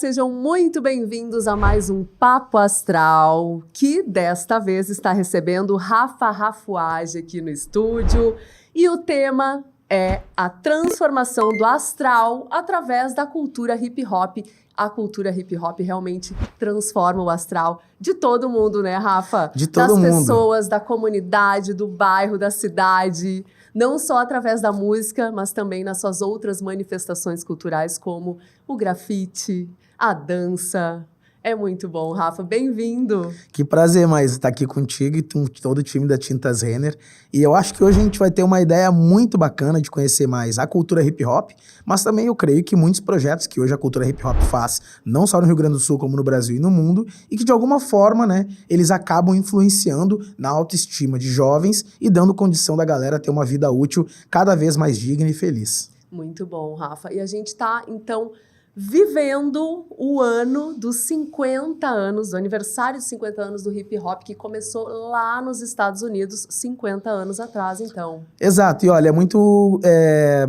sejam muito bem-vindos a mais um Papo Astral, que desta vez está recebendo Rafa Rafuage aqui no estúdio. E o tema é a transformação do astral através da cultura hip hop. A cultura hip hop realmente transforma o astral de todo mundo, né, Rafa? De todo mundo. Das pessoas, da comunidade, do bairro, da cidade. Não só através da música, mas também nas suas outras manifestações culturais, como o grafite, a dança. É muito bom, Rafa. Bem-vindo. Que prazer, mais estar aqui contigo e com todo o time da Tintas Renner. E eu acho que hoje a gente vai ter uma ideia muito bacana de conhecer mais a cultura hip hop, mas também eu creio que muitos projetos que hoje a cultura hip hop faz, não só no Rio Grande do Sul, como no Brasil e no mundo, e que de alguma forma, né, eles acabam influenciando na autoestima de jovens e dando condição da galera ter uma vida útil cada vez mais digna e feliz. Muito bom, Rafa. E a gente está, então, vivendo o ano dos 50 anos, do aniversário de 50 anos do hip hop, que começou lá nos Estados Unidos 50 anos atrás, então. Exato, e olha, é muito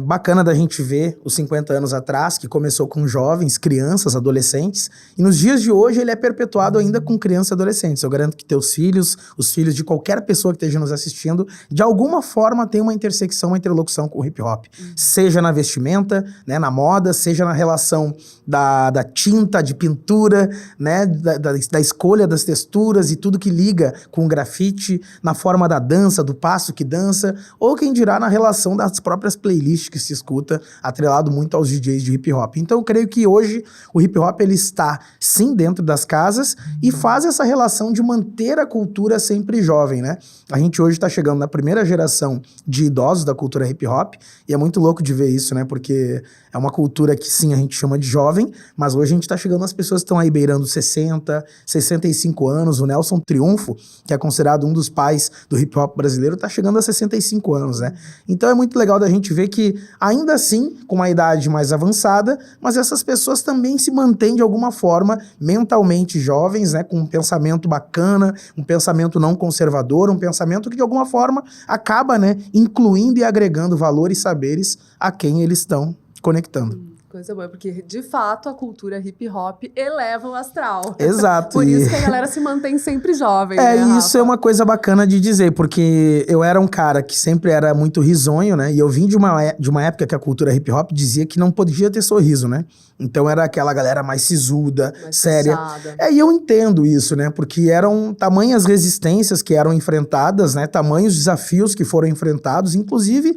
bacana da gente ver os 50 anos atrás, que começou com jovens, crianças, adolescentes, e nos dias de hoje ele é perpetuado ainda com crianças e adolescentes. Eu garanto que teus filhos, os filhos de qualquer pessoa que esteja nos assistindo, de alguma forma tem uma intersecção, uma interlocução com o hip hop. Seja na vestimenta, né, na moda, seja na relação da tinta, de pintura, né, da escolha das texturas e tudo que liga com o grafite, na forma da dança, do passo que dança, ou quem dirá na relação das próprias playlists que se escuta, atrelado muito aos DJs de hip hop. Então eu creio que hoje o hip hop ele está sim dentro das casas e faz essa relação de manter a cultura sempre jovem, né? A gente hoje está chegando na primeira geração de idosos da cultura hip hop e é muito louco de ver isso, né? Porque é uma cultura que sim, a gente chama de jovem, mas hoje a gente tá chegando nas pessoas que estão aí beirando 60, 65 anos. O Nelson Triunfo, que é considerado um dos pais do hip hop brasileiro, tá chegando a 65 anos, né? Então é muito legal da gente ver que, ainda assim, com uma idade mais avançada, mas essas pessoas também se mantêm de alguma forma mentalmente jovens, né? Com um pensamento bacana, um pensamento não conservador, um pensamento que de alguma forma acaba, né, incluindo e agregando valor e saberes a quem eles estão conectando. Coisa boa, porque de fato a cultura hip hop eleva o astral. Exato. Por isso que a galera se mantém sempre jovem, né, isso Rafa? É uma coisa bacana de dizer, porque eu era um cara que sempre era muito risonho, né? E eu vim de uma época que a cultura hip hop dizia que não podia ter sorriso, né? Então era aquela galera mais sisuda, mais séria. Fechada. E eu entendo isso, né? Porque eram tamanhas resistências que eram enfrentadas, né? Tamanhos desafios que foram enfrentados, inclusive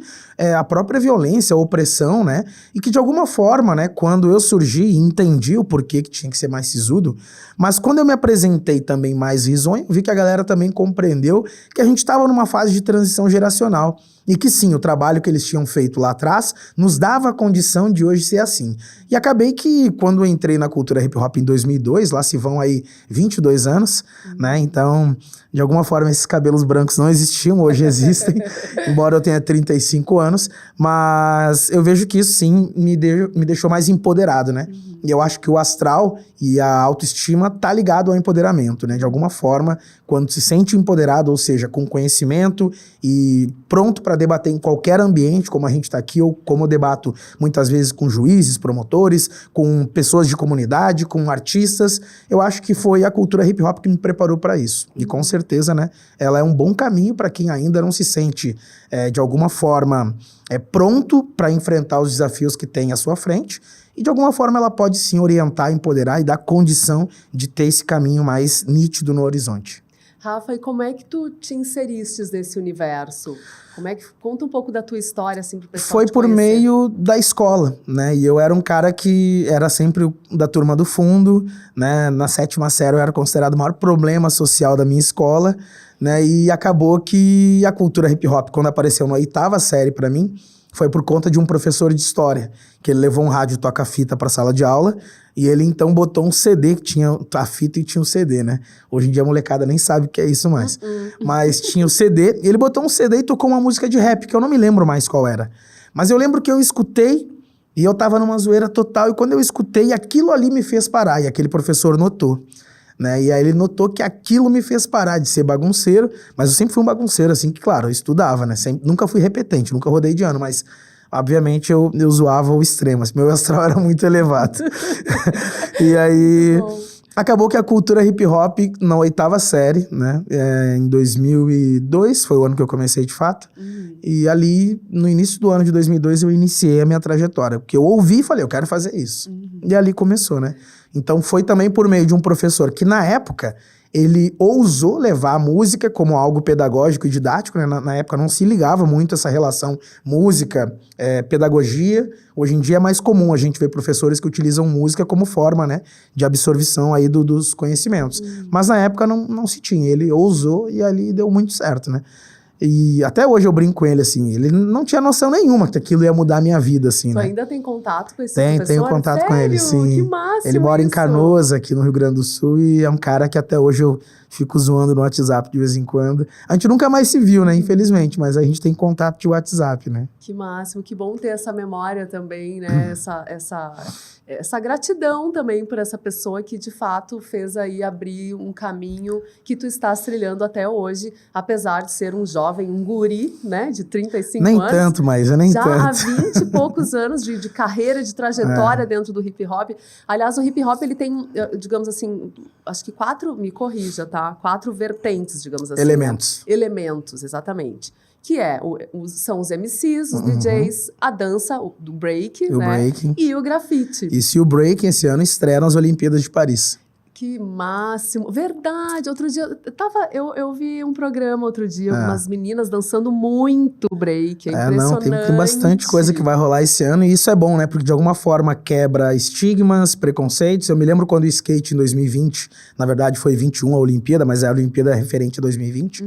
a própria violência, a opressão, né? E que de alguma forma, né? Quando eu surgi e entendi o porquê que tinha que ser mais sisudo, mas quando eu me apresentei também mais risonho, vi que a galera também compreendeu que a gente estava numa fase de transição geracional. E que sim, o trabalho que eles tinham feito lá atrás nos dava a condição de hoje ser assim. E acabei que, quando eu entrei na cultura hip hop em 2002, lá se vão aí 22 anos, né? Então, de alguma forma, esses cabelos brancos não existiam, hoje existem, embora eu tenha 35 anos. Mas eu vejo que isso sim me deixou mais empoderado, né? E eu acho que o astral e a autoestima tá ligado ao empoderamento, né? De alguma forma, quando se sente empoderado, ou seja, com conhecimento e pronto para debater em qualquer ambiente, como a gente está aqui, ou como eu debato muitas vezes com juízes, promotores, com pessoas de comunidade, com artistas, eu acho que foi a cultura hip hop que me preparou para isso. E com certeza, né, ela é um bom caminho para quem ainda não se sente, de alguma forma, pronto para enfrentar os desafios que tem à sua frente. E de alguma forma ela pode sim orientar, empoderar e dar condição de ter esse caminho mais nítido no horizonte. Rafa, e como é que tu te inseristes nesse universo? Conta um pouco da tua história, assim, pro pessoal Foi te por conhecer. meio da escola, né? E eu era um cara que era sempre da turma do fundo, né? Na 7ª série eu era considerado o maior problema social da minha escola, né? E acabou que a cultura hip hop, quando apareceu na 8ª série pra mim, foi por conta de um professor de história, que ele levou um rádio toca-fita para a sala de aula, e ele então botou um CD, que tinha a fita e tinha um CD, né? Hoje em dia a molecada nem sabe o que é isso mais. Mas tinha o CD, e ele botou um CD e tocou uma música de rap, que eu não me lembro mais qual era. Mas eu lembro que eu escutei, e eu tava numa zoeira total, e quando eu escutei, aquilo ali me fez parar, e aquele professor notou. Né? E aí ele notou que aquilo me fez parar de ser bagunceiro, mas eu sempre fui um bagunceiro, assim, que claro, eu estudava, né? Nunca fui repetente, nunca rodei de ano, mas obviamente eu zoava o extremo, assim, meu astral era muito elevado. E aí, acabou que a cultura hip hop, na 8ª série, né, em 2002, foi o ano que eu comecei de fato, e ali, no início do ano de 2002, eu iniciei a minha trajetória, porque eu ouvi e falei, eu quero fazer isso. E ali começou, né. Então foi também por meio de um professor que, na época, ele ousou levar a música como algo pedagógico e didático, né? Na época não se ligava muito essa relação música, pedagogia. Hoje em dia é mais comum a gente ver professores que utilizam música como forma, né, de absorção aí dos conhecimentos. Mas na época não se tinha, ele ousou e ali deu muito certo, né? E até hoje eu brinco com ele, assim, ele não tinha noção nenhuma que aquilo ia mudar a minha vida, assim, Tu né? ainda tem contato com esse professor? Tenho contato com ele, sim. Que máximo. Ele mora em isso. Canoas, aqui no Rio Grande do Sul, e é um cara que até hoje eu fico zoando no WhatsApp de vez em quando. A gente nunca mais se viu, né, infelizmente, mas a gente tem contato de WhatsApp, né? Que máximo, que bom ter essa memória também, né, essa gratidão também por essa pessoa que de fato fez aí abrir um caminho que tu estás trilhando até hoje, apesar de ser um jovem, um guri, né, de 35 nem anos. Tanto, mas nem já tanto. há 20 e poucos anos de carreira, de trajetória dentro do hip hop. Aliás, o hip hop, ele tem, digamos assim, acho que 4, me corrija, tá? 4 vertentes, digamos assim. Elementos. Né? Elementos, exatamente. Que são os MCs, os DJs, a dança, do break, O né? breaking. E o grafite. E o breaking esse ano estreia nas Olimpíadas de Paris. Que máximo. Verdade. Outro dia, eu vi um programa outro dia, umas meninas dançando muito break. É impressionante. Não, tem bastante coisa que vai rolar esse ano, e isso é bom, né? Porque de alguma forma quebra estigmas, preconceitos. Eu me lembro quando o skate em 2020, na verdade foi 21 a Olimpíada, mas a Olimpíada é referente a 2020,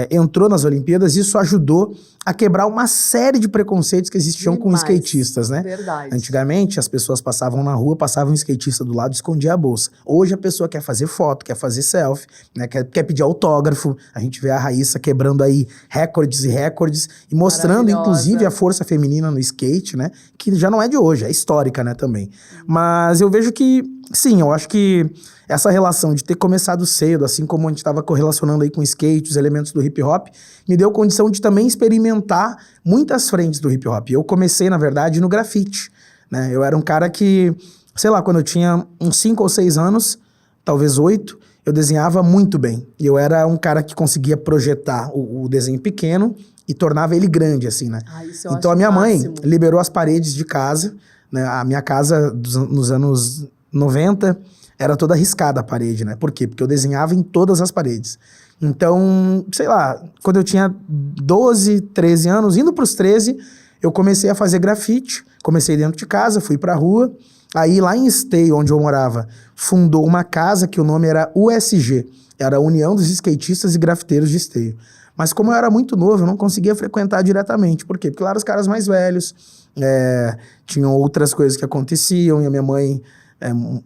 entrou nas Olimpíadas, e isso ajudou a quebrar uma série de preconceitos que existiam com skatistas, né? Verdade. Antigamente, as pessoas passavam na rua, passava um skatista do lado e escondia a bolsa. Hoje a pessoa quer fazer foto, quer fazer selfie, né? quer pedir autógrafo. A gente vê a Raíssa quebrando aí recordes e recordes e mostrando, inclusive, a força feminina no skate, né? Que já não é de hoje, é histórica, né, também. Mas eu vejo que, sim, eu acho que essa relação de ter começado cedo, assim como a gente estava correlacionando aí com o skate, os elementos do hip hop, me deu condição de também experimentar muitas frentes do hip hop. Eu comecei, na verdade, no grafite, né? Eu era um cara que, sei lá, quando eu tinha uns 5 ou 6 anos, talvez 8, eu desenhava muito bem. E eu era um cara que conseguia projetar o desenho pequeno e tornava ele grande, assim, né? Isso eu então acho a minha máximo. mãe liberou as paredes de casa, né? A minha casa nos anos 90 era toda riscada a parede, né? Por quê? Porque eu desenhava em todas as paredes. Então, sei lá, quando eu tinha 12, 13 anos, indo pros 13, eu comecei a fazer grafite. Comecei dentro de casa, fui pra rua. Aí, lá em Esteio, onde eu morava, fundou uma casa que o nome era USG. Era a União dos Skatistas e Grafiteiros de Esteio. Mas como eu era muito novo, eu não conseguia frequentar diretamente. Por quê? Porque lá eram os caras mais velhos, tinham outras coisas que aconteciam, e a minha mãe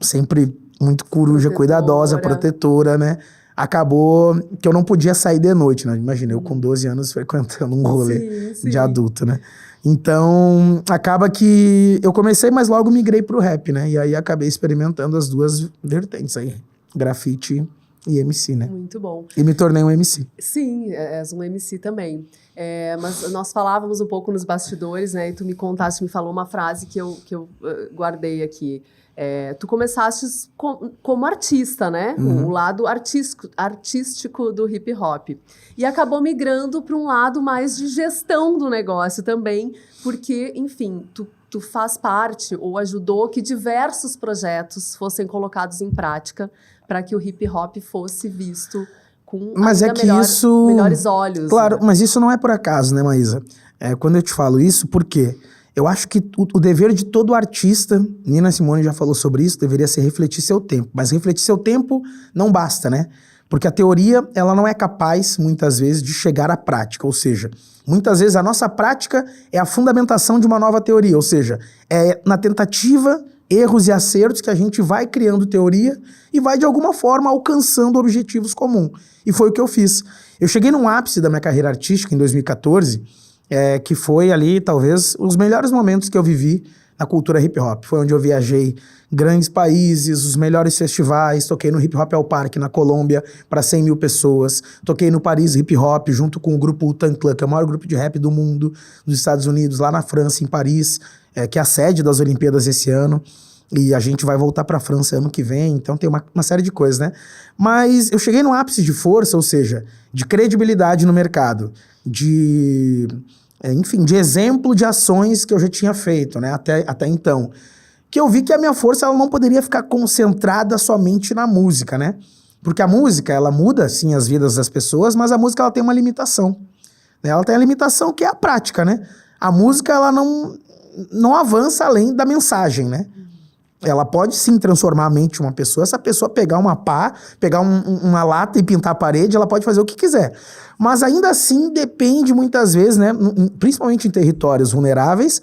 sempre muito coruja, cuidadosa, protetora, né? Acabou que eu não podia sair de noite, né? Imagina, eu com 12 anos frequentando um rolê de adulto, né? Então, acaba que eu comecei, mas logo migrei pro rap, né? E aí acabei experimentando as duas vertentes aí, grafite e MC, né? Muito bom. E me tornei um MC. Sim, és um MC também. Mas nós falávamos um pouco nos bastidores, né? E tu me contaste, me falou uma frase que eu guardei aqui. Tu começaste como artista, né? O lado artístico do hip hop. E acabou migrando para um lado mais de gestão do negócio também, porque, enfim, tu faz parte ou ajudou que diversos projetos fossem colocados em prática para que o hip hop fosse visto com melhores olhos. Claro, né? mas isso não é por acaso, né, Maísa? Quando eu te falo isso, por quê? Eu acho que o dever de todo artista, Nina Simone já falou sobre isso, deveria ser refletir seu tempo. Mas refletir seu tempo não basta, né? Porque a teoria, ela não é capaz, muitas vezes, de chegar à prática. Ou seja, muitas vezes a nossa prática é a fundamentação de uma nova teoria. Ou seja, é na tentativa, erros e acertos que a gente vai criando teoria e vai, de alguma forma, alcançando objetivos comuns. E foi o que eu fiz. Eu cheguei num ápice da minha carreira artística, em 2014... que foi ali, talvez, os melhores momentos que eu vivi na cultura hip hop. Foi onde eu viajei grandes países, os melhores festivais, toquei no Hip Hop ao Parque, na Colômbia, para 100 mil pessoas. Toquei no Paris Hip Hop, junto com o grupo Wu-Tang Clan, que é o maior grupo de rap do mundo, dos Estados Unidos, lá na França, em Paris, que é a sede das Olimpíadas esse ano. E a gente vai voltar para a França ano que vem, então tem uma série de coisas, né? Mas eu cheguei no ápice de força, ou seja, de credibilidade no mercado, enfim, de exemplo de ações que eu já tinha feito, né, até então. Que eu vi que a minha força ela não poderia ficar concentrada somente na música, né? Porque a música, ela muda, sim, as vidas das pessoas, mas a música, ela tem uma limitação. Né? Ela tem a limitação que é a prática, né? A música, ela não avança além da mensagem, né? Ela pode, sim, transformar a mente de uma pessoa. Essa pessoa pegar uma pá, pegar uma lata e pintar a parede, ela pode fazer o que quiser. Mas ainda assim, depende muitas vezes, né? Principalmente em territórios vulneráveis,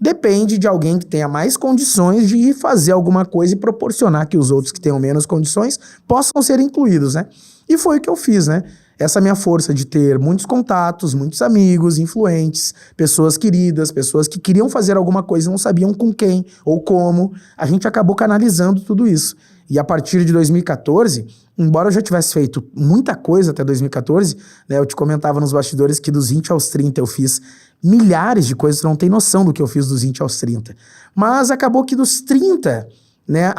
depende de alguém que tenha mais condições de fazer alguma coisa e proporcionar que os outros que tenham menos condições possam ser incluídos, né? E foi o que eu fiz, né? Essa minha força de ter muitos contatos, muitos amigos, influentes, pessoas queridas, pessoas que queriam fazer alguma coisa e não sabiam com quem ou como, a gente acabou canalizando tudo isso. E a partir de 2014, embora eu já tivesse feito muita coisa até 2014, né, eu te comentava nos bastidores que dos 20 aos 30 eu fiz milhares de coisas, tu não tem noção do que eu fiz dos 20 aos 30. Mas acabou que dos 30... né,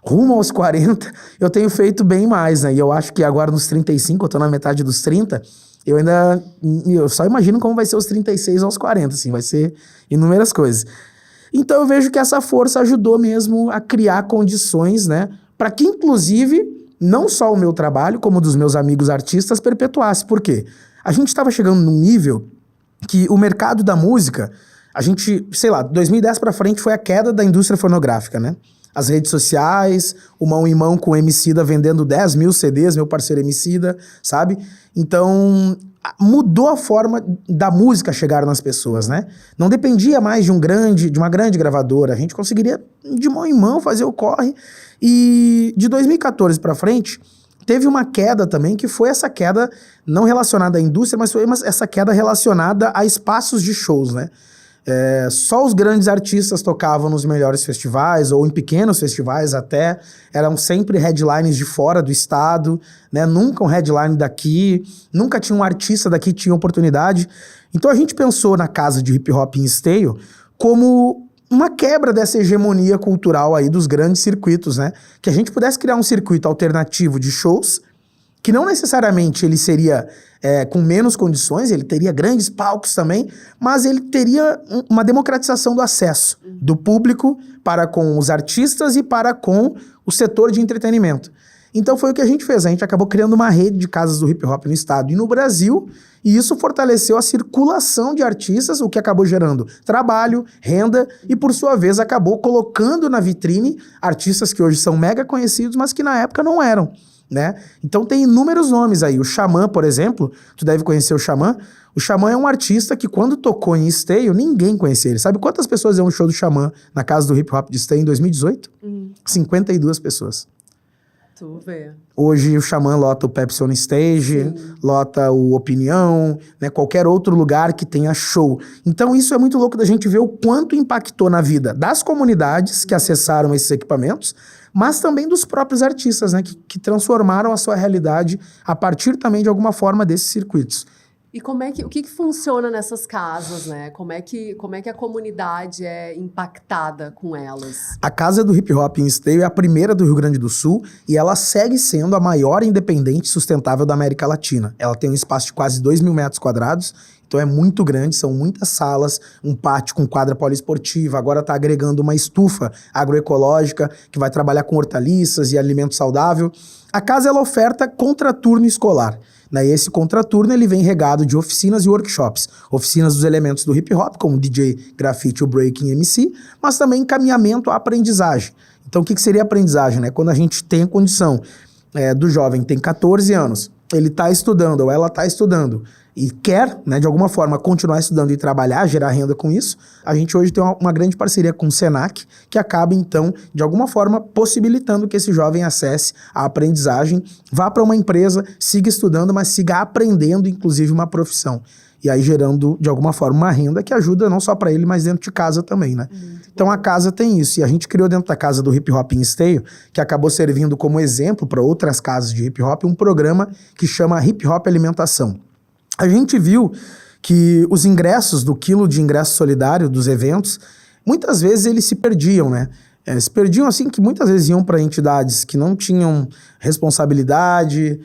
rumo aos 40, eu tenho feito bem mais, né, e eu acho que agora nos 35, eu tô na metade dos 30, eu só imagino como vai ser os 36 aos 40, assim, vai ser inúmeras coisas. Então eu vejo que essa força ajudou mesmo a criar condições, né, para que inclusive, não só o meu trabalho, como dos meus amigos artistas perpetuasse. Por quê? A gente estava chegando num nível que o mercado da música, a gente, sei lá, 2010 para frente foi a queda da indústria fonográfica, né? As redes sociais, o mão em mão com o Emicida vendendo 10 mil CDs, meu parceiro Emicida, sabe? Então, mudou a forma da música chegar nas pessoas, né? Não dependia mais de uma grande gravadora. A gente conseguiria, de mão em mão, fazer o corre. E de 2014 para frente, teve uma queda também, que foi essa queda não relacionada à indústria, mas foi essa queda relacionada a espaços de shows, né? Só os grandes artistas tocavam nos melhores festivais, ou em pequenos festivais até, eram sempre headlines de fora do estado, né? Nunca um headline daqui, nunca tinha um artista daqui que tinha oportunidade. Então a gente pensou na casa de hip hop em Esteio como uma quebra dessa hegemonia cultural aí dos grandes circuitos, né? Que a gente pudesse criar um circuito alternativo de shows, que não necessariamente ele seria com menos condições, ele teria grandes palcos também, mas ele teria uma democratização do acesso do público para com os artistas e para com o setor de entretenimento. Então foi o que a gente fez, a gente acabou criando uma rede de casas do hip hop no estado e no Brasil, e isso fortaleceu a circulação de artistas, o que acabou gerando trabalho, renda, e por sua vez acabou colocando na vitrine artistas que hoje são mega conhecidos, mas que na época não eram. Né? Então tem inúmeros nomes aí. O Xamã, por exemplo, tu deve conhecer o Xamã. O Xamã é um artista que quando tocou em Esteio, ninguém conhecia ele. Sabe quantas pessoas iam no show do Xamã na casa do hip hop de Esteio em 2018? 52 pessoas. Tu vê. Hoje o Xamã lota o Pepsi On Stage, sim, lota o Opinião, né, qualquer outro lugar que tenha show. Então isso é muito louco da gente ver o quanto impactou na vida das comunidades que acessaram esses equipamentos, mas também dos próprios artistas, né, que transformaram a sua realidade a partir também de alguma forma desses circuitos. E o que funciona nessas casas, né? Como é que a comunidade é impactada com elas? A Casa do Hip Hop em Esteio é a primeira do Rio Grande do Sul e ela segue sendo a maior independente sustentável da América Latina. Ela tem um espaço de quase 2 mil metros quadrados, então é muito grande, são muitas salas, um pátio com quadra poliesportiva, agora está agregando uma estufa agroecológica que vai trabalhar com hortaliças e alimento saudável. A casa ela oferta contraturno escolar. E esse contraturno ele vem regado de oficinas e workshops. Oficinas dos elementos do hip hop, como DJ, grafite, o breaking, MC, mas também encaminhamento à aprendizagem. Então o que seria aprendizagem? Né? Quando a gente tem a condição do jovem, tem 14 anos, ele está estudando ou ela está estudando e quer, né, de alguma forma, continuar estudando e trabalhar, gerar renda com isso, a gente hoje tem uma grande parceria com o Senac, que acaba, então, de alguma forma, possibilitando que esse jovem acesse a aprendizagem, vá para uma empresa, siga estudando, mas siga aprendendo, inclusive, uma profissão. E aí gerando, de alguma forma, uma renda que ajuda não só para ele, mas dentro de casa também, né? Então a casa tem isso. E a gente criou dentro da casa do Hip Hop em Esteio, que acabou servindo como exemplo para outras casas de hip hop, um programa que chama Hip Hop Alimentação. A gente viu que os ingressos do quilo de ingresso solidário dos eventos, muitas vezes eles se perdiam, né? Se perdiam assim que muitas vezes iam para entidades que não tinham responsabilidade,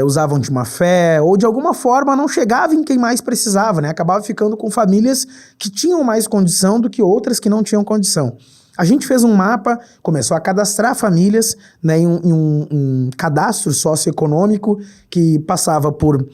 usavam de má fé, ou de alguma forma não chegava em quem mais precisava, né? Acabava ficando com famílias que tinham mais condição do que outras que não tinham condição. A gente fez um mapa, começou a cadastrar famílias, né, em um cadastro socioeconômico que passava por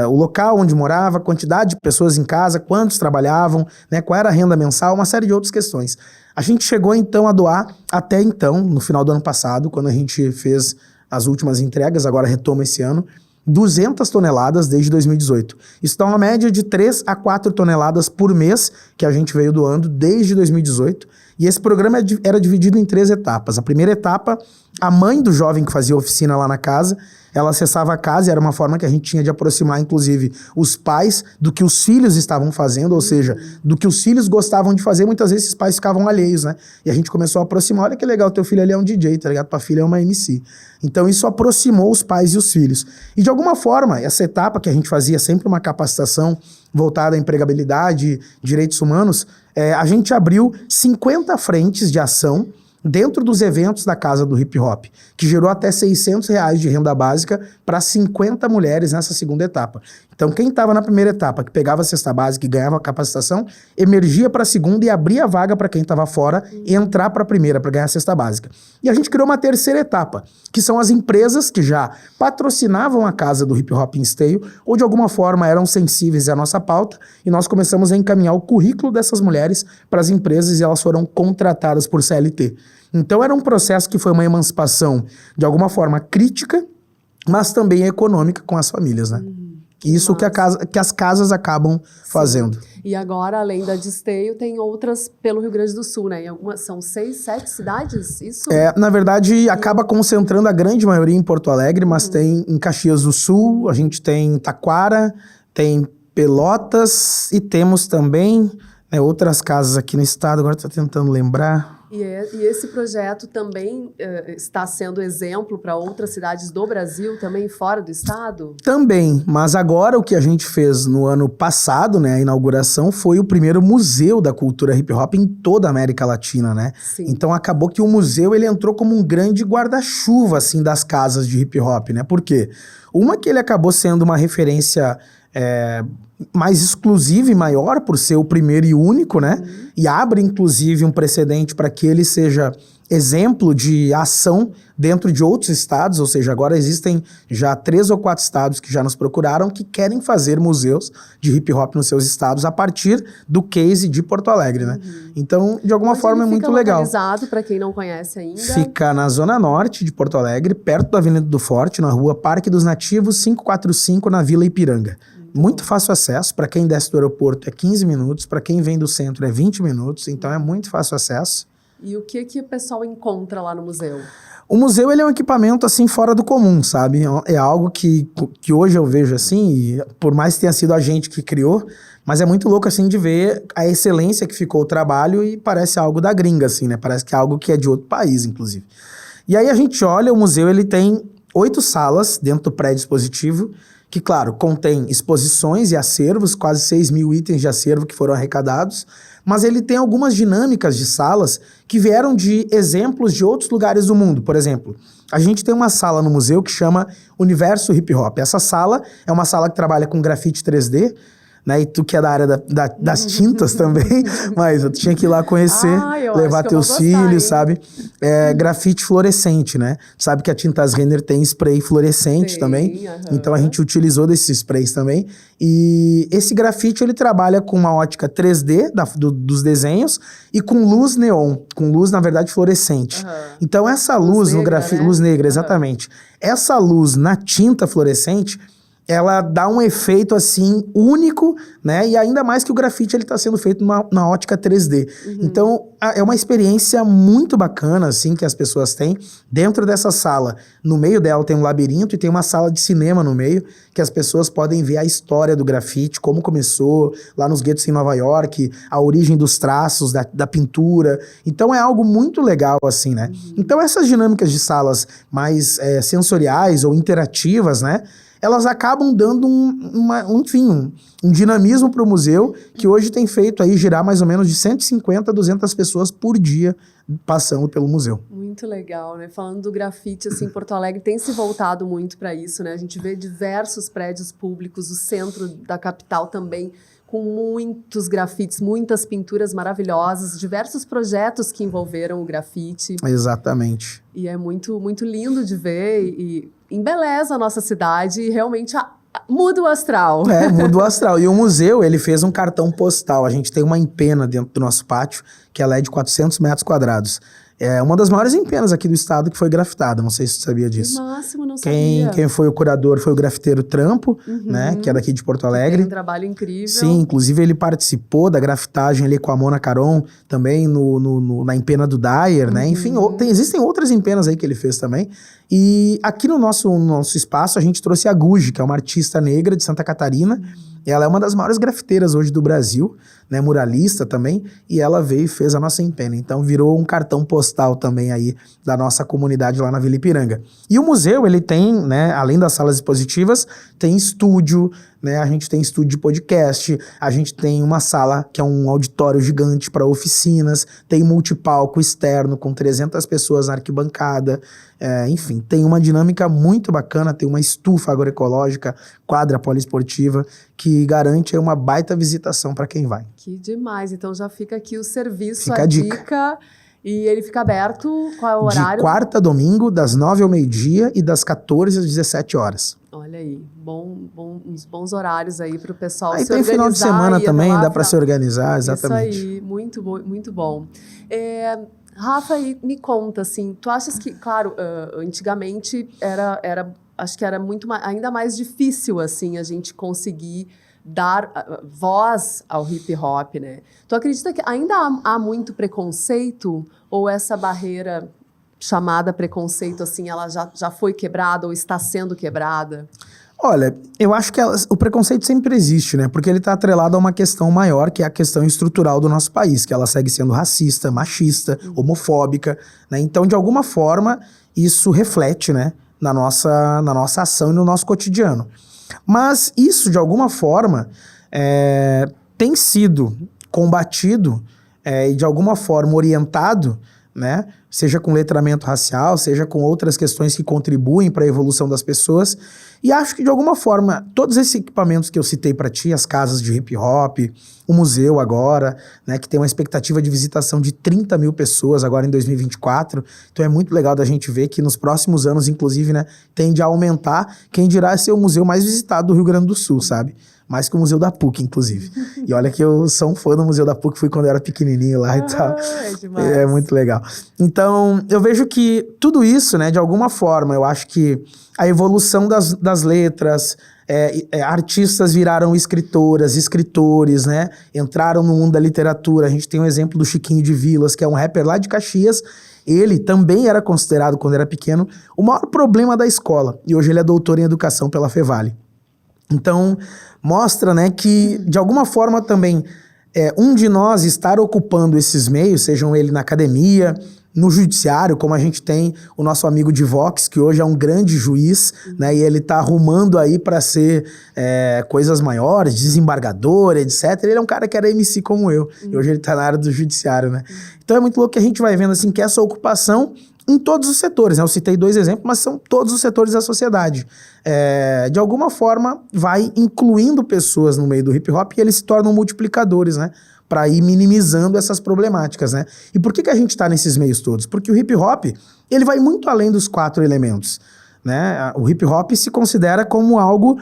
o local onde morava, quantidade de pessoas em casa, quantos trabalhavam, né, qual era a renda mensal, uma série de outras questões. A gente chegou então a doar, até então, no final do ano passado, quando a gente fez as últimas entregas, agora retoma esse ano, 200 toneladas desde 2018. Isso dá uma média de 3 a 4 toneladas por mês que a gente veio doando desde 2018. E esse programa era dividido em 3 etapas. A primeira etapa, a mãe do jovem que fazia oficina lá na casa, ela acessava a casa e era uma forma que a gente tinha de aproximar, inclusive, os pais do que os filhos estavam fazendo, ou seja, do que os filhos gostavam de fazer. Muitas vezes esses pais ficavam alheios, né? E a gente começou a aproximar. Olha que legal, teu filho ali é um DJ, tá ligado? Tua filha é uma MC. Então isso aproximou os pais e os filhos. E de alguma forma, essa etapa que a gente fazia sempre uma capacitação voltada à empregabilidade, direitos humanos, a gente abriu 50 frentes de ação dentro dos eventos da Casa do Hip Hop, que gerou até R$600 de renda básica para 50 mulheres nessa segunda etapa. Então, quem estava na primeira etapa, que pegava a cesta básica e ganhava a capacitação, emergia para a segunda e abria a vaga para quem estava fora e entrar para a primeira, para ganhar a cesta básica. E a gente criou uma terceira etapa, que são as empresas que já patrocinavam a Casa do Hip Hop em Esteio, ou de alguma forma eram sensíveis à nossa pauta, e nós começamos a encaminhar o currículo dessas mulheres para as empresas e elas foram contratadas por CLT. Então era um processo que foi uma emancipação, de alguma forma, crítica, mas também econômica com as famílias, né? Isso que as casas acabam fazendo. E agora, além da de Esteio, tem outras pelo Rio Grande do Sul, né? São 6, 7 cidades, isso? Na verdade, acaba concentrando a grande maioria em Porto Alegre, mas tem em Caxias do Sul, a gente tem Taquara, tem Pelotas e temos também outras casas aqui no estado, agora estou tentando lembrar. E esse projeto também está sendo exemplo para outras cidades do Brasil, também fora do estado? Também, mas agora o que a gente fez no ano passado, né, a inauguração, foi o primeiro museu da cultura hip hop em toda a América Latina, né? Sim. Então acabou que o museu ele entrou como um grande guarda-chuva assim das casas de hip hop, né? Por quê? Uma que ele acabou sendo uma referência mais exclusivo e maior por ser o primeiro e único, né? E abre, inclusive, um precedente para que ele seja exemplo de ação dentro de outros estados, ou seja, agora existem já 3 ou 4 estados que já nos procuraram que querem fazer museus de hip hop nos seus estados a partir do case de Porto Alegre, né? Então, de alguma forma, é muito legal. Fica localizado, para quem não conhece ainda? Fica na zona norte de Porto Alegre, perto da Avenida do Forte, na rua Parque dos Nativos, 545, na Vila Ipiranga. Muito fácil acesso, para quem desce do aeroporto é 15 minutos, para quem vem do centro é 20 minutos, então é muito fácil acesso. E o que o pessoal encontra lá no museu? O museu ele é um equipamento assim fora do comum, sabe? É algo que hoje eu vejo assim, e por mais que tenha sido a gente que criou, mas é muito louco assim de ver a excelência que ficou o trabalho e parece algo da gringa assim, né? Parece que é algo que é de outro país, inclusive. E aí a gente olha, o museu ele tem 8 salas dentro do prédio expositivo, que, claro, contém exposições e acervos, quase 6.000 itens de acervo que foram arrecadados, mas ele tem algumas dinâmicas de salas que vieram de exemplos de outros lugares do mundo. Por exemplo, a gente tem uma sala no museu que chama Universo Hip Hop. Essa sala é uma sala que trabalha com grafite 3D, né? E tu que é da área das tintas também, mas eu tinha que ir lá conhecer, levar teus filhos, sabe? Grafite fluorescente, né? Sabe que a Tintas Renner tem spray fluorescente também, então a gente utilizou desses sprays também. E esse grafite, ele trabalha com uma ótica 3D dos desenhos e com luz neon, com luz, na verdade, fluorescente. Então essa luz no grafite, luz negra, exatamente. Essa luz na tinta fluorescente, ela dá um efeito, assim, único, né? E ainda mais que o grafite, ele tá sendo feito na ótica 3D. Então, é uma experiência muito bacana, assim, que as pessoas têm. Dentro dessa sala, no meio dela tem um labirinto e tem uma sala de cinema no meio, que as pessoas podem ver a história do grafite, como começou lá nos guetos em Nova York, a origem dos traços, da pintura. Então, é algo muito legal, assim, né? Então, essas dinâmicas de salas mais sensoriais ou interativas, né? Elas acabam dando um dinamismo para o museu, que hoje tem feito aí girar mais ou menos de 150 a 200 pessoas por dia passando pelo museu. Muito legal, né? Falando do grafite, assim, Porto Alegre tem se voltado muito para isso, né? A gente vê diversos prédios públicos, o centro da capital também, com muitos grafites, muitas pinturas maravilhosas, diversos projetos que envolveram o grafite. Exatamente. E é muito, muito lindo de ver e embeleza a nossa cidade e realmente muda o astral. Muda o astral. E o museu, ele fez um cartão postal. A gente tem uma empena dentro do nosso pátio, que ela é de 400 metros quadrados. É uma das maiores empenas aqui do estado que foi grafitada. Não sei se você sabia disso. Que máximo, não sabia. Quem foi o curador foi o grafiteiro Trampo, né? Que é daqui de Porto Alegre. Tem um trabalho incrível. Sim, inclusive ele participou da grafitagem ali com a Mona Caron, também na empena do Dyer, né? Enfim, existem outras empenas aí que ele fez também. E aqui no nosso espaço a gente trouxe a Guji, que é uma artista negra de Santa Catarina. Ela é uma das maiores grafiteiras hoje do Brasil, né, muralista também, e ela veio e fez a nossa empena. Então virou um cartão postal também aí da nossa comunidade lá na Vila Ipiranga. E o museu, ele tem, né, além das salas expositivas, tem estúdio, né, a gente tem estúdio de podcast, a gente tem uma sala que é um auditório gigante para oficinas, tem multipalco externo com 300 pessoas na arquibancada, enfim, tem uma dinâmica muito bacana, tem uma estufa agroecológica, quadra poliesportiva, que garante uma baita visitação para quem vai. Que demais, então já fica aqui o serviço, fica a dica. E ele fica aberto, qual é o horário? De quarta a domingo, das 9 ao meio-dia e das 14 às 17 horas. Olha aí, uns bons horários aí para o pessoal aí se organizar. Aí tem final de semana também, dá para se organizar, exatamente. Isso aí, muito bom, muito bom. Rafa, me conta, assim, tu achas que, claro, antigamente acho que era ainda mais difícil, assim, a gente conseguir dar voz ao hip hop, né? Tu acredita que ainda há muito preconceito ou essa barreira chamada preconceito, assim, ela já foi quebrada ou está sendo quebrada? Olha, eu acho que o preconceito sempre existe, né? Porque ele está atrelado a uma questão maior, que é a questão estrutural do nosso país, que ela segue sendo racista, machista, homofóbica, né? Então, de alguma forma, isso reflete, né, na nossa ação e no nosso cotidiano. Mas isso, de alguma forma, tem sido combatido e, de alguma forma, orientado, né? Seja com letramento racial, seja com outras questões que contribuem para a evolução das pessoas. E acho que, de alguma forma, todos esses equipamentos que eu citei para ti, as casas de hip hop, o museu agora, né, que tem uma expectativa de visitação de 30 mil pessoas agora em 2024. Então é muito legal da gente ver que nos próximos anos, inclusive, né, tende a aumentar. Quem dirá ser o museu mais visitado do Rio Grande do Sul, sabe? Mais que o Museu da PUC, inclusive. E olha que eu sou um fã do Museu da PUC, fui quando eu era pequenininho lá e tal. É demais. É muito legal. Então, eu vejo que tudo isso, né, de alguma forma, eu acho que a evolução das letras, artistas viraram escritoras, escritores, né, entraram no mundo da literatura. A gente tem um exemplo do Chiquinho de Vilas, que é um rapper lá de Caxias. Ele também era considerado, quando era pequeno, o maior problema da escola. E hoje ele é doutor em educação pela Fevale. Então, mostra, né, que, de alguma forma também, um de nós estar ocupando esses meios, sejam ele na academia, no judiciário, como a gente tem o nosso amigo de Vox, que hoje é um grande juiz, né, e ele tá arrumando aí para ser coisas maiores, desembargador, etc. Ele é um cara que era MC como eu, e hoje ele tá na área do judiciário, né. Então é muito louco que a gente vai vendo, assim, que essa ocupação em todos os setores, né? Eu citei 2 exemplos, mas são todos os setores da sociedade. De alguma forma, vai incluindo pessoas no meio do hip hop e eles se tornam multiplicadores, né? Para ir minimizando essas problemáticas, né? E por que a gente está nesses meios todos? Porque o hip hop, ele vai muito além dos 4 elementos, né? O hip hop se considera como algo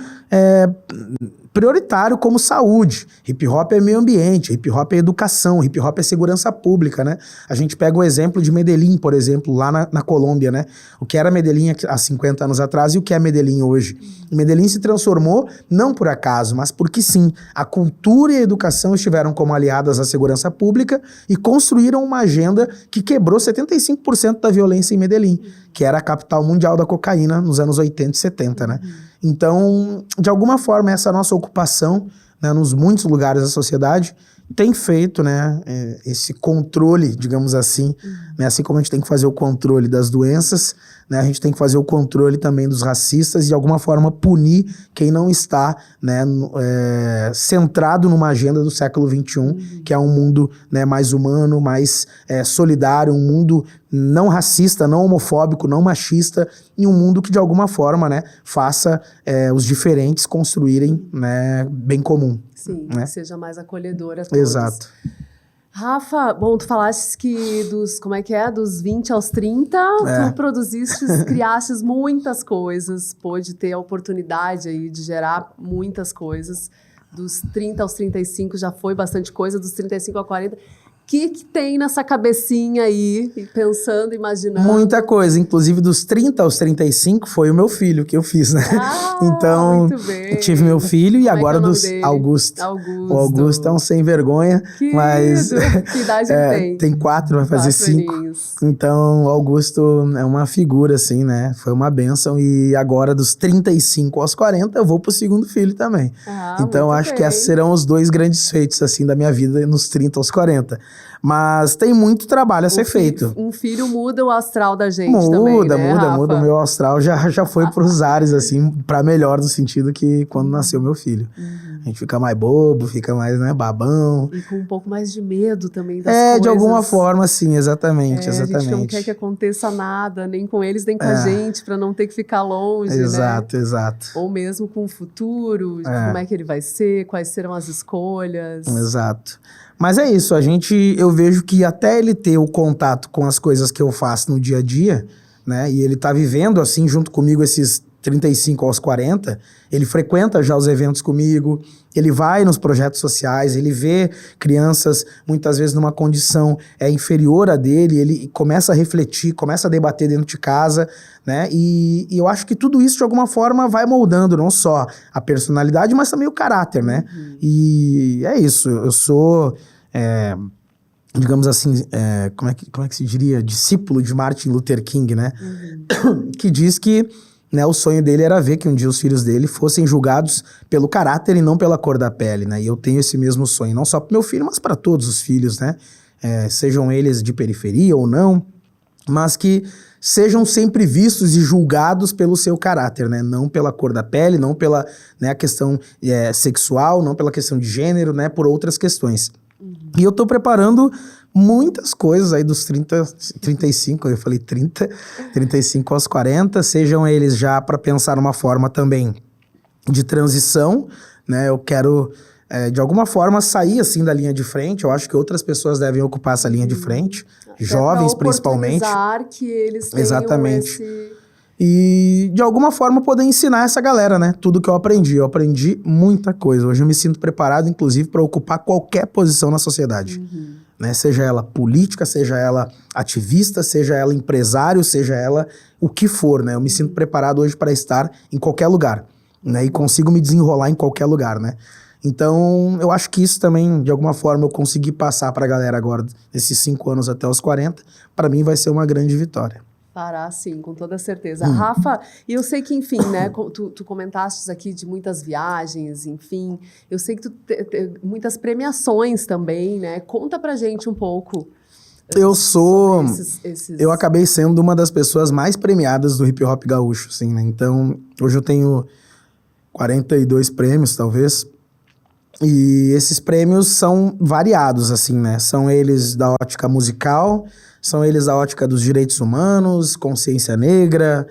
prioritário, como saúde. Hip hop é meio ambiente, hip hop é educação, hip hop é segurança pública, né? A gente pega o exemplo de Medellín, por exemplo, lá na Colômbia, né? O que era Medellín há 50 anos atrás e o que é Medellín hoje. Medellín se transformou não por acaso, mas porque sim, a cultura e a educação estiveram como aliadas à segurança pública e construíram uma agenda que quebrou 75% da violência em Medellín, que era a capital mundial da cocaína nos anos 80 e 70, né? Então, de alguma forma, essa nossa ocupação, né, nos muitos lugares da sociedade tem feito, né, esse controle, digamos assim, né, assim como a gente tem que fazer o controle das doenças, né, a gente tem que fazer o controle também dos racistas e de alguma forma punir quem não está, né, centrado numa agenda do século XXI, que é um mundo, né, mais humano, mais solidário, um mundo não racista, não homofóbico, não machista, e um mundo que de alguma forma, né, faça os diferentes construírem, né, bem comum. Sim, né? Que seja mais acolhedora a todos. Exato. Rafa, bom, tu falaste que dos 20 aos 30, tu produziste, criastes muitas coisas, pôde ter a oportunidade aí de gerar muitas coisas. Dos 30 aos 35 já foi bastante coisa, dos 35 a 40... O que tem nessa cabecinha aí, pensando, imaginando? Muita coisa, inclusive dos 30 aos 35 foi o meu filho que eu fiz, né? Então, muito bem. Tive meu filho e Como agora é que é o nome dos dele? Augusto. Augusto. O Augusto é um sem vergonha, mas Que idade ele tem? Tem 4, vai fazer 5. Então, o Augusto é uma figura, assim, né? Foi uma bênção e agora dos 35 aos 40 eu vou pro segundo filho também. Então, acho que esses serão os 2 grandes feitos, assim, da minha vida nos 30 aos 40. Mas tem muito trabalho a ser feito. Um filho muda o astral da gente também, né, Muda. O meu astral já foi pros ares, assim, pra melhor, no sentido que quando nasceu meu filho. A gente fica mais bobo, fica mais, né, babão. E com um pouco mais de medo também das coisas. De alguma forma, sim, exatamente. A gente não quer que aconteça nada, nem com eles, nem com a gente, pra não ter que ficar longe, exato. Ou mesmo com o futuro, como é que ele vai ser, quais serão as escolhas. Exato. Mas é isso, eu vejo que até ele ter o contato com as coisas que eu faço no dia a dia, né, e ele tá vivendo assim junto comigo esses 35 aos 40, ele frequenta já os eventos comigo, ele vai nos projetos sociais, ele vê crianças muitas vezes numa condição inferior à dele, ele começa a refletir, começa a debater dentro de casa, né, e eu acho que tudo isso de alguma forma vai moldando não só a personalidade, mas também o caráter, né, e é isso, eu sou... digamos assim, como é que se diria? Discípulo de Martin Luther King, né? Que diz que, né, o sonho dele era ver que um dia os filhos dele fossem julgados pelo caráter e não pela cor da pele, né? E eu tenho esse mesmo sonho, não só para meu filho, mas para todos os filhos, né? Sejam eles de periferia ou não, mas que sejam sempre vistos e julgados pelo seu caráter, né? Não pela cor da pele, não pela, né, a questão sexual, não pela questão de gênero, né? Por outras questões. E eu tô preparando muitas coisas aí dos 35, eu falei 35 aos 40, sejam eles já para pensar numa forma também de transição, né? Eu quero, de alguma forma, sair assim da linha de frente, eu acho que outras pessoas devem ocupar essa linha de frente, jovens principalmente. Que eles tenham exatamente. E, de alguma forma, poder ensinar essa galera, né? Tudo que eu aprendi. Eu aprendi muita coisa. Hoje eu me sinto preparado, inclusive, para ocupar qualquer posição na sociedade. Né? Seja ela política, seja ela ativista, seja ela empresário, seja ela o que for, né? Eu me sinto preparado hoje para estar em qualquer lugar, né? E consigo me desenrolar em qualquer lugar, né? Então, eu acho que isso também, de alguma forma, eu consegui passar para a galera agora, esses 5 anos até os 40, para mim vai ser uma grande vitória. Fará, sim, com toda certeza. Rafa, eu sei que, enfim, né, tu comentaste aqui de muitas viagens, enfim, eu sei que tu muitas premiações também, né? Conta pra gente um pouco. Eu acabei sendo uma das pessoas mais premiadas do hip hop gaúcho, assim, né? Então, hoje eu tenho 42 prêmios, talvez. E esses prêmios são variados, assim, né? São eles da ótica musical, são eles da ótica dos direitos humanos, consciência negra,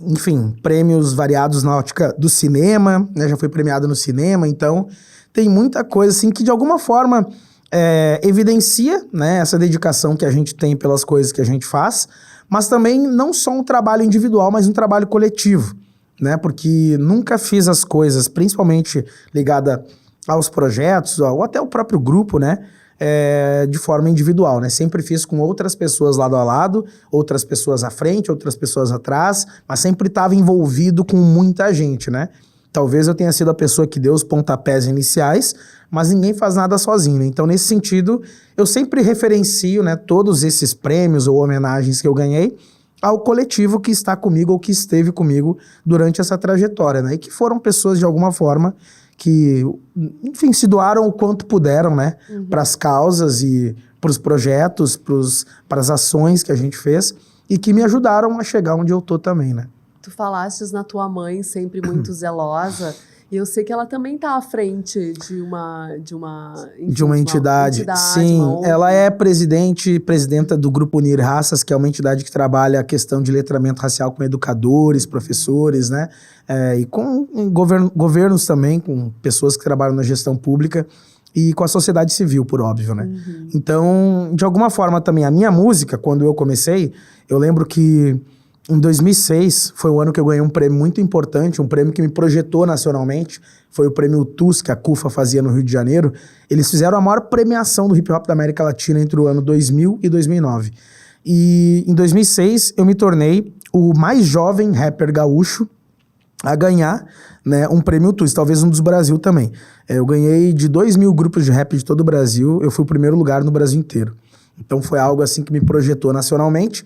enfim, prêmios variados na ótica do cinema, né? Já fui premiado no cinema, então tem muita coisa, assim, que de alguma forma evidencia, né, essa dedicação que a gente tem pelas coisas que a gente faz, mas também não só um trabalho individual, mas um trabalho coletivo, né? Porque nunca fiz as coisas, principalmente ligada aos projetos, ou até o próprio grupo, né? De forma individual, né? Sempre fiz com outras pessoas lado a lado, outras pessoas à frente, outras pessoas atrás, mas sempre estava envolvido com muita gente, né? Talvez eu tenha sido a pessoa que deu os pontapés iniciais, mas ninguém faz nada sozinho, né? Então, nesse sentido, eu sempre referencio, né, todos esses prêmios ou homenagens que eu ganhei ao coletivo que está comigo ou que esteve comigo durante essa trajetória, né? E que foram pessoas, de alguma forma, que, enfim, se doaram o quanto puderam, né? Para as causas e para os projetos, para as ações que a gente fez e que me ajudaram a chegar onde eu tô também, né? Tu falastes na tua mãe, sempre muito zelosa, e eu sei que ela também está à frente de uma entidade. Sim, ela é presidenta do Grupo Unir Raças, que é uma entidade que trabalha a questão de letramento racial com educadores, professores, né? E com governos também, com pessoas que trabalham na gestão pública e com a sociedade civil, por óbvio, né? Então, de alguma forma também, a minha música, quando eu comecei, eu lembro que em 2006, foi o ano que eu ganhei um prêmio muito importante, um prêmio que me projetou nacionalmente, foi o prêmio TUS, que a CUFA fazia no Rio de Janeiro. Eles fizeram a maior premiação do hip-hop da América Latina entre o ano 2000 e 2009. E em 2006, eu me tornei o mais jovem rapper gaúcho a ganhar, né, um prêmio TUS, talvez um dos Brasil também. Eu ganhei de 2.000 grupos de rap de todo o Brasil, eu fui o primeiro lugar no Brasil inteiro. Então foi algo assim que me projetou nacionalmente.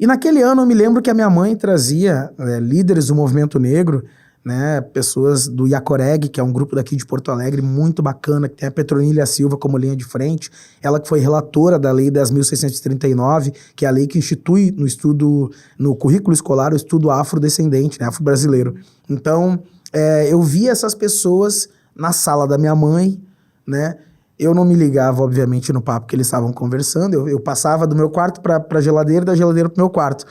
E naquele ano eu me lembro que a minha mãe trazia líderes do movimento negro, né, pessoas do Iacoreg, que é um grupo daqui de Porto Alegre muito bacana, que tem a Petronília Silva como linha de frente, ela que foi relatora da Lei 10.639, que é a lei que institui no currículo escolar o estudo afrodescendente, né, afro-brasileiro. Então, eu via essas pessoas na sala da minha mãe, né. Eu não me ligava, obviamente, no papo que eles estavam conversando. Eu passava do meu quarto pra geladeira, da geladeira pro meu quarto.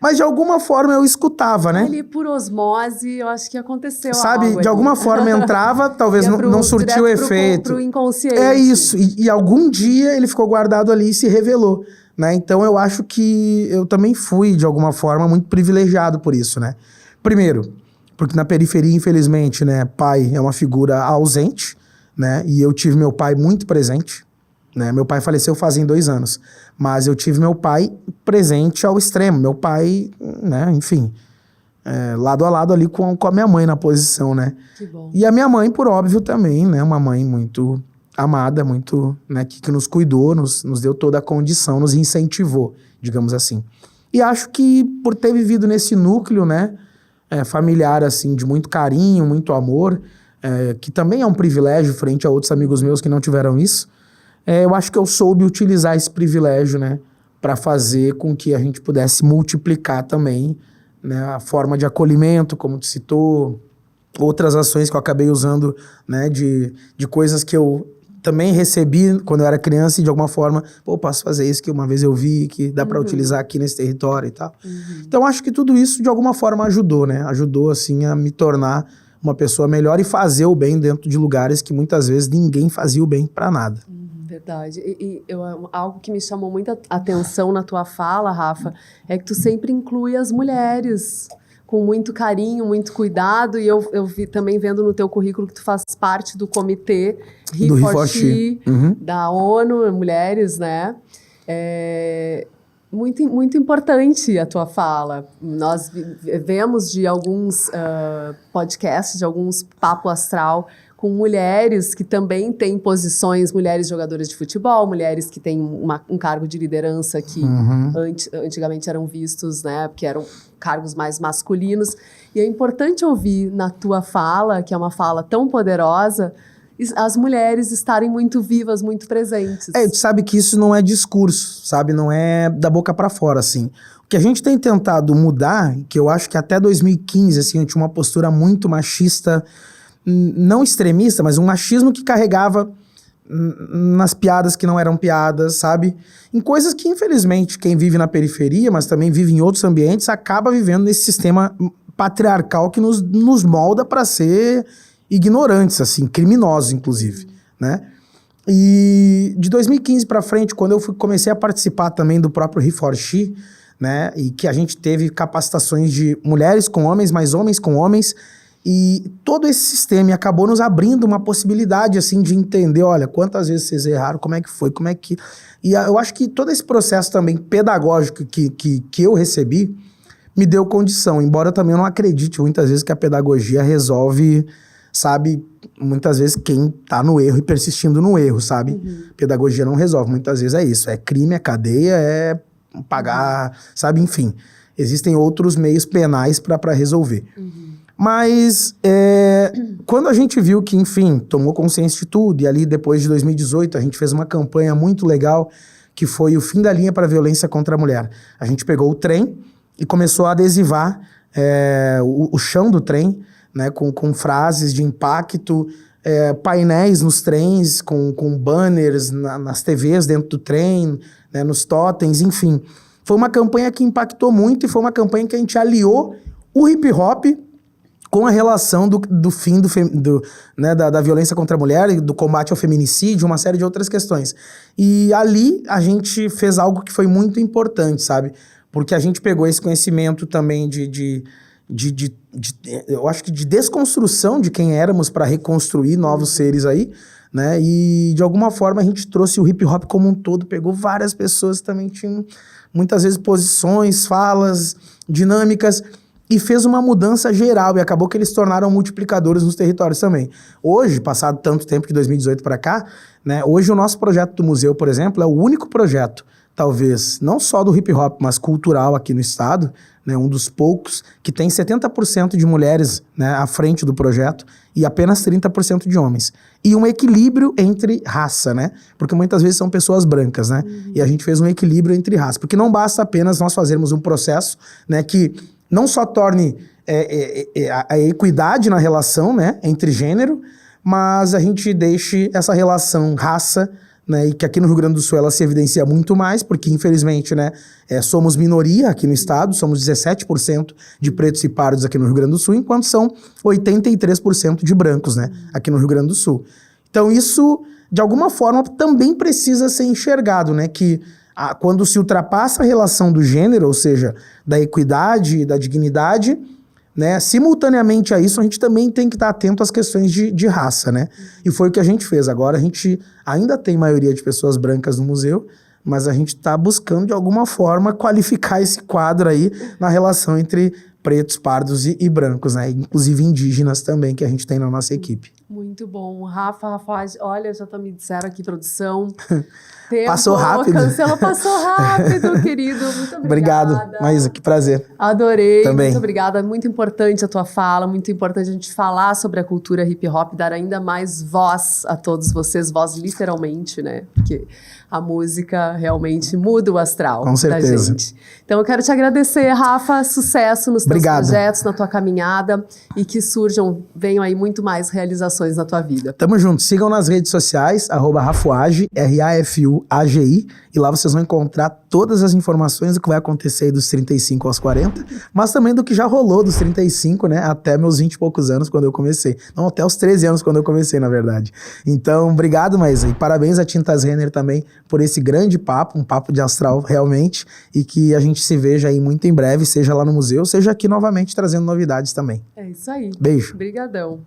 Mas, de alguma forma, eu escutava, né? Ali, por osmose, eu acho que aconteceu Sabe, algo de alguma forma entrava, talvez não surtiu o efeito. Pro inconsciente. É isso. E algum dia ele ficou guardado ali e se revelou, né? Então, eu acho que eu também fui, de alguma forma, muito privilegiado por isso, né? Primeiro, porque na periferia, infelizmente, né, pai é uma figura ausente, né? E eu tive meu pai muito presente, né? Meu pai faleceu fazem 2 anos, mas eu tive meu pai presente ao extremo. Meu pai, né? Enfim, lado a lado ali com a minha mãe na posição, né? Que bom. E a minha mãe, por óbvio, também, né? Uma mãe muito amada, muito, né? Que nos cuidou, nos deu toda a condição, nos incentivou, digamos assim. E acho que por ter vivido nesse núcleo, né? Familiar, assim, de muito carinho, muito amor, que também é um privilégio frente a outros amigos meus que não tiveram isso, eu acho que eu soube utilizar esse privilégio, né, para fazer com que a gente pudesse multiplicar também, né, a forma de acolhimento, como tu citou, outras ações que eu acabei usando, né, de coisas que eu também recebi quando eu era criança e de alguma forma, posso fazer isso que uma vez eu vi, que dá para utilizar aqui nesse território e tal. Então, acho que tudo isso de alguma forma ajudou, né, ajudou, assim, a me tornar uma pessoa melhor e fazer o bem dentro de lugares que muitas vezes ninguém fazia o bem para nada. Verdade. Algo que me chamou muita atenção na tua fala, Rafa, é que tu sempre inclui as mulheres com muito carinho, muito cuidado, e eu vi também vendo no teu currículo que tu faz parte do comitê He4She, da ONU, Mulheres, né? Muito importante a tua fala. Nós vemos de alguns podcasts, de alguns papo astral com mulheres que também têm posições, mulheres jogadoras de futebol, mulheres que têm um cargo de liderança que antigamente eram vistos, né, porque eram cargos mais masculinos. E é importante ouvir na tua fala, que é uma fala tão poderosa, as mulheres estarem muito vivas, muito presentes. Tu sabe que isso não é discurso, sabe? Não é da boca pra fora, assim. O que a gente tem tentado mudar, que eu acho que até 2015, assim, eu tinha uma postura muito machista, não extremista, mas um machismo que carregava nas piadas que não eram piadas, sabe? Em coisas que, infelizmente, quem vive na periferia, mas também vive em outros ambientes, acaba vivendo nesse sistema patriarcal que nos molda para ser ignorantes, assim, criminosos, inclusive, né? E de 2015 para frente, quando eu comecei a participar também do próprio He4She, né? E que a gente teve capacitações de mulheres com homens, mais homens com homens, e todo esse sistema acabou nos abrindo uma possibilidade, assim, de entender, olha, quantas vezes vocês erraram, como é que foi, como é que... E eu acho que todo esse processo também pedagógico que eu recebi me deu condição, embora também eu não acredite muitas vezes que a pedagogia resolve, sabe, muitas vezes quem tá no erro e persistindo no erro, sabe? Pedagogia não resolve, muitas vezes é isso, é crime, é cadeia, é pagar, sabe, enfim. Existem outros meios penais para resolver. Mas quando a gente viu que, enfim, tomou consciência de tudo, e ali depois de 2018 a gente fez uma campanha muito legal, que foi o fim da linha para a violência contra a mulher. A gente pegou o trem e começou a adesivar o chão do trem, né, com frases de impacto, painéis nos trens, com banners nas TVs dentro do trem, né, nos totens, enfim. Foi uma campanha que impactou muito e foi uma campanha que a gente aliou o hip hop com a relação do fim né, da violência contra a mulher, do combate ao feminicídio, uma série de outras questões. E ali a gente fez algo que foi muito importante, sabe? Porque a gente pegou esse conhecimento também eu acho que de desconstrução de quem éramos para reconstruir novos seres aí, né? E de alguma forma a gente trouxe o hip hop como um todo, pegou várias pessoas que também tinham muitas vezes posições, falas, dinâmicas, e fez uma mudança geral, e acabou que eles se tornaram multiplicadores nos territórios também. Hoje, passado tanto tempo de 2018 para cá, né, hoje o nosso projeto do museu, por exemplo, é o único projeto, talvez, não só do hip hop, mas cultural aqui no estado, né, um dos poucos, que tem 70% de mulheres, né, à frente do projeto e apenas 30% de homens. E um equilíbrio entre raça, né? Porque muitas vezes são pessoas brancas, né? E a gente fez um equilíbrio entre raça. Porque não basta apenas nós fazermos um processo, né, que não só torne a equidade na relação, né, entre gênero, mas a gente deixe essa relação raça, né, e que aqui no Rio Grande do Sul ela se evidencia muito mais, porque infelizmente, né, somos minoria aqui no estado, somos 17% de pretos e pardos aqui no Rio Grande do Sul, enquanto são 83% de brancos, né, aqui no Rio Grande do Sul. Então isso, de alguma forma, também precisa ser enxergado, né, que quando se ultrapassa a relação do gênero, ou seja, da equidade e da dignidade, né, simultaneamente a isso, a gente também tem que estar atento às questões de raça, né? E foi o que a gente fez. Agora a gente ainda tem maioria de pessoas brancas no museu, mas a gente está buscando, de alguma forma, qualificar esse quadro aí na relação entre pretos, pardos e brancos, né? Inclusive indígenas também, que a gente tem na nossa equipe. Muito bom. Rafa, olha, já me disseram aqui, produção. Tempo, passou rápido. Passou rápido, querido. Muito obrigada. Obrigado, Maísa, que prazer. Adorei, também. Muito obrigada. Muito importante a tua fala, muito importante a gente falar sobre a cultura hip hop, dar ainda mais voz a todos vocês, voz literalmente, né? Porque a música realmente muda o astral da gente. Então eu quero te agradecer, Rafa, sucesso nos teus projetos, na tua caminhada e que venham aí muito mais realizações na tua vida. Tamo junto. Sigam nas redes sociais, @Rafuagi, RAFUAGI, e lá vocês vão encontrar todas as informações do que vai acontecer aí dos 35 aos 40, mas também do que já rolou dos 35, né, até meus 20 e poucos anos quando eu comecei. Não, até os 13 anos quando eu comecei, na verdade. Então, obrigado, Maísa, e parabéns a Tintas Renner também por esse grande papo, um papo de astral realmente, e que a gente se veja aí muito em breve, seja lá no museu, seja aqui novamente trazendo novidades também. É isso aí. Beijo. Obrigadão.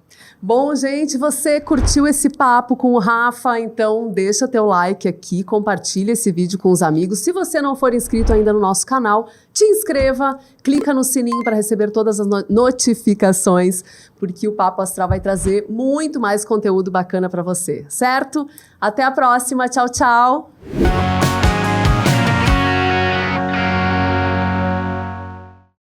Bom, gente, você curtiu esse papo com o Rafa? Então deixa teu like aqui, compartilha esse vídeo com os amigos. Se você não for inscrito ainda no nosso canal, te inscreva, clica no sininho para receber todas as notificações, porque o Papo Astral vai trazer muito mais conteúdo bacana para você, certo? Até a próxima, tchau, tchau!